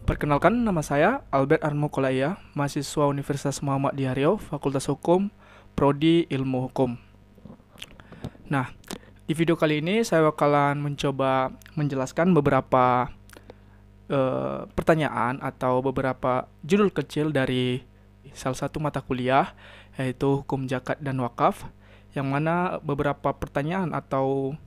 Perkenalkan, nama saya Albert Armo Kolaya, mahasiswa Universitas Muhammad di Riau, Fakultas Hukum, Prodi Ilmu Hukum. Nah, di video kali ini saya bakalan mencoba menjelaskan beberapa pertanyaan atau beberapa judul kecil dari salah satu mata kuliah, yaitu Hukum Zakat dan Wakaf, yang mana beberapa pertanyaan atau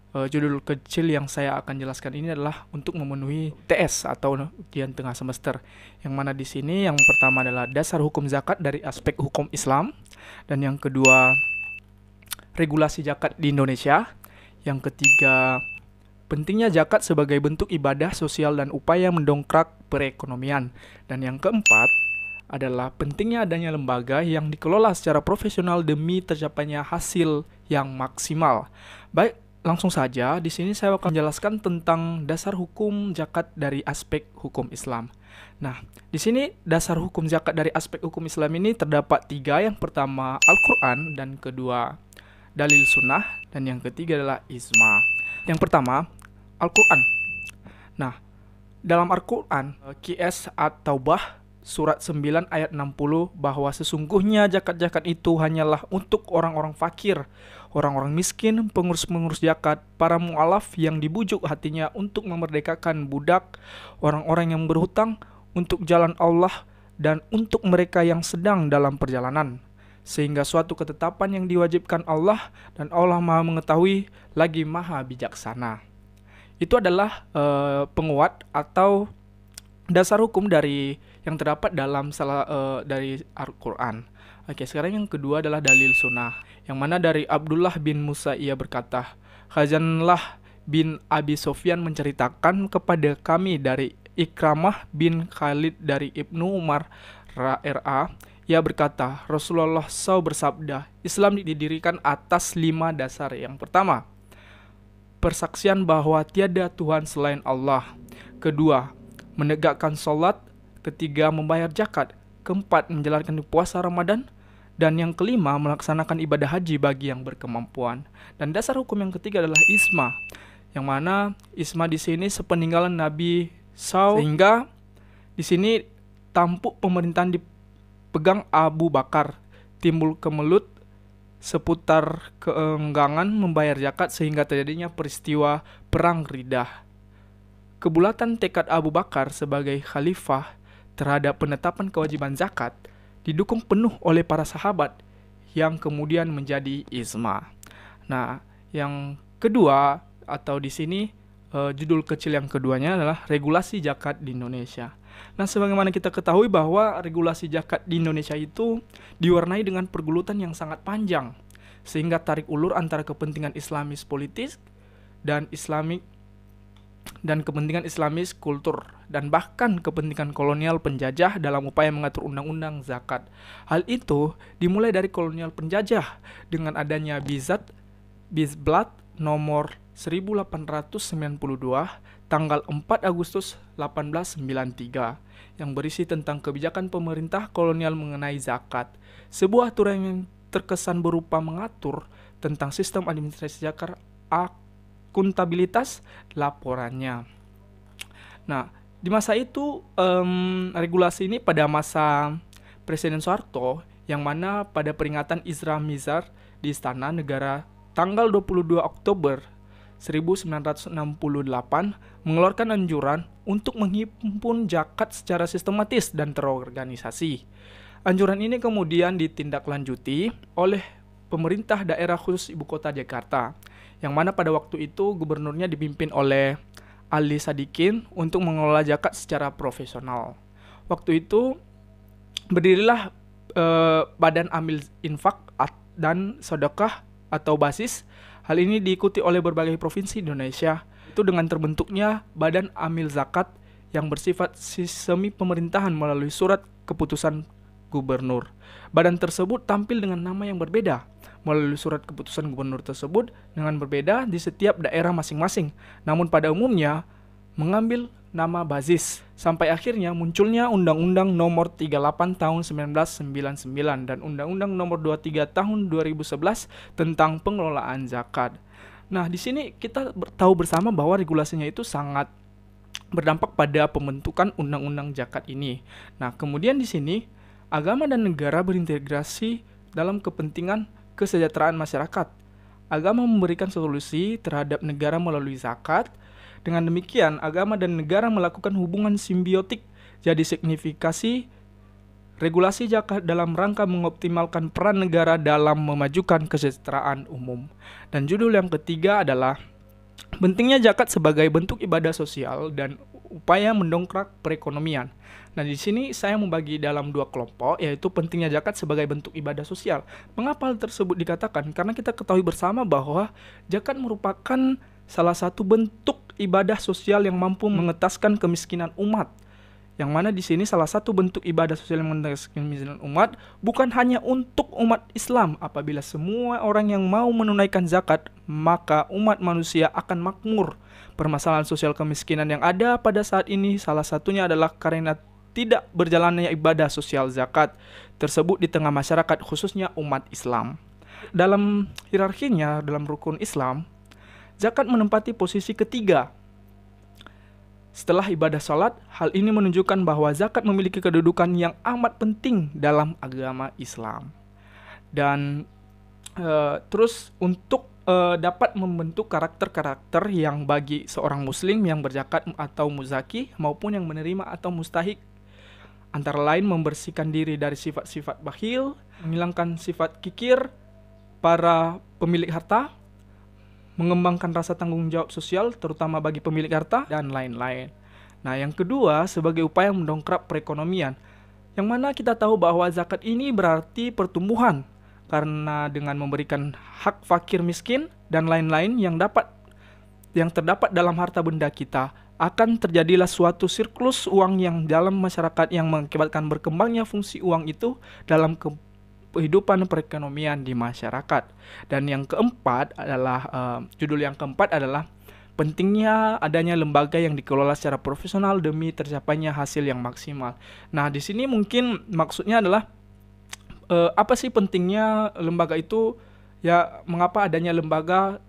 judul kecil yang saya akan jelaskan ini adalah untuk memenuhi TS atau ujian tengah semester. Yang mana di sini yang pertama adalah dasar hukum zakat dari aspek hukum Islam, dan yang kedua regulasi zakat di Indonesia, yang ketiga pentingnya zakat sebagai bentuk ibadah sosial dan upaya mendongkrak perekonomian, dan yang keempat adalah pentingnya adanya lembaga yang dikelola secara profesional demi tercapainya hasil yang maksimal. Baik, langsung saja, di sini saya akan menjelaskan tentang dasar hukum zakat dari aspek hukum Islam. Nah, di sini dasar hukum zakat dari aspek hukum Islam ini terdapat tiga. Yang pertama Al-Quran, dan kedua dalil sunnah, dan yang ketiga adalah ijma. Yang pertama, Al-Quran. Nah, dalam Al-Quran, QS At-Taubah surat 9 ayat 60 bahwa sesungguhnya zakat-zakat itu hanyalah untuk orang-orang fakir, orang-orang miskin, pengurus-pengurus zakat, para mu'alaf yang dibujuk hatinya untuk memerdekakan budak, orang-orang yang berhutang untuk jalan Allah, dan untuk mereka yang sedang dalam perjalanan. Sehingga suatu ketetapan yang diwajibkan Allah, dan Allah Maha Mengetahui lagi Maha Bijaksana. Itu adalah penguat atau dasar hukum dari yang terdapat dalam dari Al-Quran. Oke, sekarang yang kedua adalah dalil sunnah, yang mana dari Abdullah bin Musa ia berkata, Khazanlah bin Abi Sofyan menceritakan kepada kami dari Ikramah bin Khalid dari Ibnu Umar RA, ia berkata, Rasulullah SAW bersabda, Islam didirikan atas 5 dasar. Yang pertama, persaksian bahwa tiada Tuhan selain Allah. Kedua, menegakkan sholat. Ketiga, membayar zakat. Keempat, menjalankan puasa Ramadan. Dan yang kelima, melaksanakan ibadah haji bagi yang berkemampuan. Dan dasar hukum yang ketiga adalah isma, yang mana isma di sini sepeninggalan Nabi SAW, sehingga di sini tampuk pemerintahan dipegang Abu Bakar, timbul kemelut seputar keenggangan membayar zakat sehingga terjadinya peristiwa Perang Riddah. Kebulatan tekad Abu Bakar sebagai khalifah terhadap penetapan kewajiban zakat didukung penuh oleh para sahabat yang kemudian menjadi ijma. Nah, yang kedua atau di sini judul kecil yang keduanya adalah regulasi zakat di Indonesia. Nah, sebagaimana kita ketahui bahwa regulasi zakat di Indonesia itu diwarnai dengan pergulutan yang sangat panjang, sehingga tarik ulur antara kepentingan Islamis politis dan kepentingan Islamis kultur, dan bahkan kepentingan kolonial penjajah dalam upaya mengatur undang-undang zakat. Hal itu dimulai dari kolonial penjajah dengan adanya Bizblat nomor 1892 tanggal 4 Agustus 1893 yang berisi tentang kebijakan pemerintah kolonial mengenai zakat. Sebuah aturan yang terkesan berupa mengatur tentang sistem administrasi zakat, akuntabilitas laporannya. Nah, di masa itu regulasi ini pada masa Presiden Soeharto, yang mana pada peringatan Isra Mizar di Istana Negara tanggal 22 Oktober 1968 mengeluarkan anjuran untuk menghimpun zakat secara sistematis dan terorganisasi. Anjuran ini kemudian ditindaklanjuti oleh pemerintah daerah khusus Ibu Kota Jakarta, yang mana pada waktu itu gubernurnya dipimpin oleh Ali Sadikin untuk mengelola zakat secara profesional. Waktu itu berdirilah Badan Amil Infak dan Sedekah atau BASIS. Hal ini diikuti oleh berbagai provinsi Indonesia, itu dengan terbentuknya Badan Amil Zakat yang bersifat semi pemerintahan melalui surat keputusan gubernur. Badan tersebut tampil dengan nama yang berbeda melalui surat keputusan gubernur tersebut dengan berbeda di setiap daerah masing-masing, namun pada umumnya mengambil nama BASIS, sampai akhirnya munculnya Undang-Undang Nomor 38 Tahun 1999 dan Undang-Undang Nomor 23 Tahun 2011 tentang pengelolaan zakat. Nah, di sini kita tahu bersama bahwa regulasinya itu sangat berdampak pada pembentukan undang-undang zakat ini. Nah, kemudian di sini agama dan negara berintegrasi dalam kepentingan kesejahteraan masyarakat. Agama memberikan solusi terhadap negara melalui zakat. Dengan demikian, agama dan negara melakukan hubungan simbiotik. Jadi signifikasi regulasi zakat dalam rangka mengoptimalkan peran negara dalam memajukan kesejahteraan umum. Dan judul yang ketiga adalah pentingnya zakat sebagai bentuk ibadah sosial dan upaya mendongkrak perekonomian. Nah, di sini saya membagi dalam dua kelompok, yaitu pentingnya zakat sebagai bentuk ibadah sosial. Mengapa hal tersebut dikatakan? Karena kita ketahui bersama bahwa zakat merupakan salah satu bentuk ibadah sosial yang mampu mengetaskan kemiskinan umat. Yang mana di sini salah satu bentuk ibadah sosial yang mengetaskan kemiskinan umat bukan hanya untuk umat Islam. Apabila semua orang yang mau menunaikan zakat, maka umat manusia akan makmur. Permasalahan sosial kemiskinan yang ada pada saat ini salah satunya adalah karena tidak berjalannya ibadah sosial zakat tersebut di tengah masyarakat, khususnya umat Islam. Dalam hierarkinya, dalam rukun Islam, zakat menempati posisi ketiga. Setelah ibadah salat, hal ini menunjukkan bahwa zakat memiliki kedudukan yang amat penting dalam agama Islam. Dan terus untuk dapat membentuk karakter-karakter yang bagi seorang muslim yang berzakat atau muzaki maupun yang menerima atau mustahik, antara lain membersihkan diri dari sifat-sifat bakhil, menghilangkan sifat kikir para pemilik harta, mengembangkan rasa tanggung jawab sosial terutama bagi pemilik harta, dan lain-lain. Nah, yang kedua sebagai upaya mendongkrak perekonomian, yang mana kita tahu bahwa zakat ini berarti pertumbuhan, karena dengan memberikan hak fakir miskin dan lain-lain yang terdapat dalam harta benda kita, akan terjadilah suatu siklus uang yang dalam masyarakat yang mengakibatkan berkembangnya fungsi uang itu dalam kehidupan perekonomian di masyarakat. Dan yang keempat adalah judul yang keempat adalah pentingnya adanya lembaga yang dikelola secara profesional demi tercapainya hasil yang maksimal. Nah, di sini mungkin maksudnya adalah apa sih pentingnya lembaga itu? Ya, mengapa adanya lembaga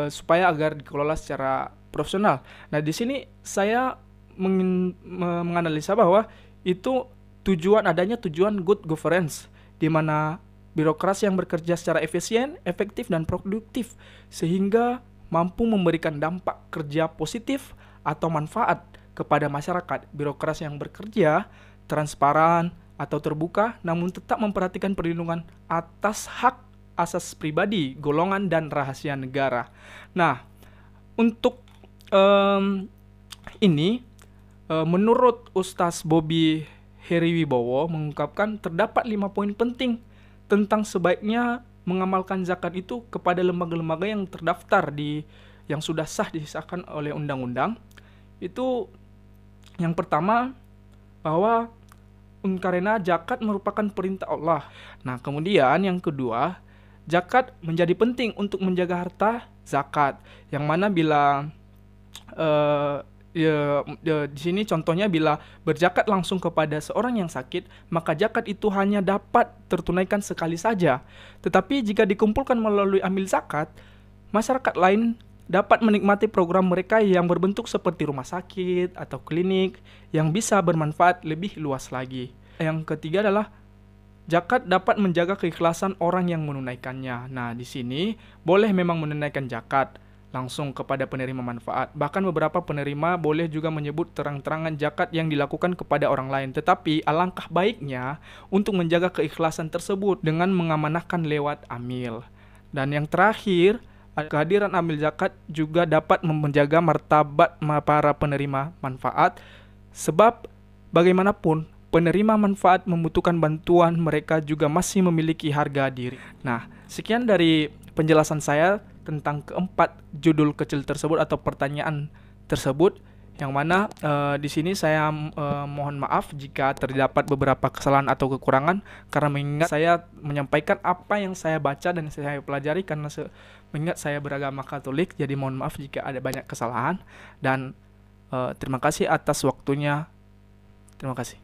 supaya agar dikelola secara profesional. Nah, di sini saya menganalisa bahwa itu adanya tujuan good governance, di mana birokrasi yang bekerja secara efisien, efektif, dan produktif sehingga mampu memberikan dampak kerja positif atau manfaat kepada masyarakat. Birokrasi yang bekerja transparan atau terbuka namun tetap memperhatikan perlindungan atas hak asas pribadi, golongan, dan rahasia negara. Nah, untuk ini menurut Ustaz Bobby Heriwibowo mengungkapkan terdapat 5 poin penting tentang sebaiknya mengamalkan zakat itu kepada lembaga-lembaga yang terdaftar yang sudah sah disahkan oleh undang-undang. Itu yang pertama, bahwa karena zakat merupakan perintah Allah. Nah, kemudian yang kedua, zakat menjadi penting untuk menjaga harta zakat, yang mana bila di sini contohnya bila berzakat langsung kepada seorang yang sakit, maka zakat itu hanya dapat tertunaikan sekali saja. Tetapi jika dikumpulkan melalui amil zakat, masyarakat lain dapat menikmati program mereka yang berbentuk seperti rumah sakit atau klinik yang bisa bermanfaat lebih luas lagi. Yang ketiga adalah zakat dapat menjaga keikhlasan orang yang menunaikannya. Nah, di sini boleh memang menunaikan zakat langsung kepada penerima manfaat. Bahkan beberapa penerima boleh juga menyebut terang-terangan zakat yang dilakukan kepada orang lain. Tetapi alangkah baiknya untuk menjaga keikhlasan tersebut dengan mengamanahkan lewat amil. Dan yang terakhir, kehadiran amil zakat juga dapat menjaga martabat para penerima manfaat, sebab bagaimanapun penerima manfaat membutuhkan bantuan, mereka juga masih memiliki harga diri. Nah, sekian dari penjelasan saya tentang keempat judul kecil tersebut atau pertanyaan tersebut, yang mana di sini saya mohon maaf jika terdapat beberapa kesalahan atau kekurangan, karena mengingat saya menyampaikan apa yang saya baca dan saya pelajari, karena mengingat saya beragama Katolik, jadi mohon maaf jika ada banyak kesalahan. Dan terima kasih atas waktunya. Terima kasih.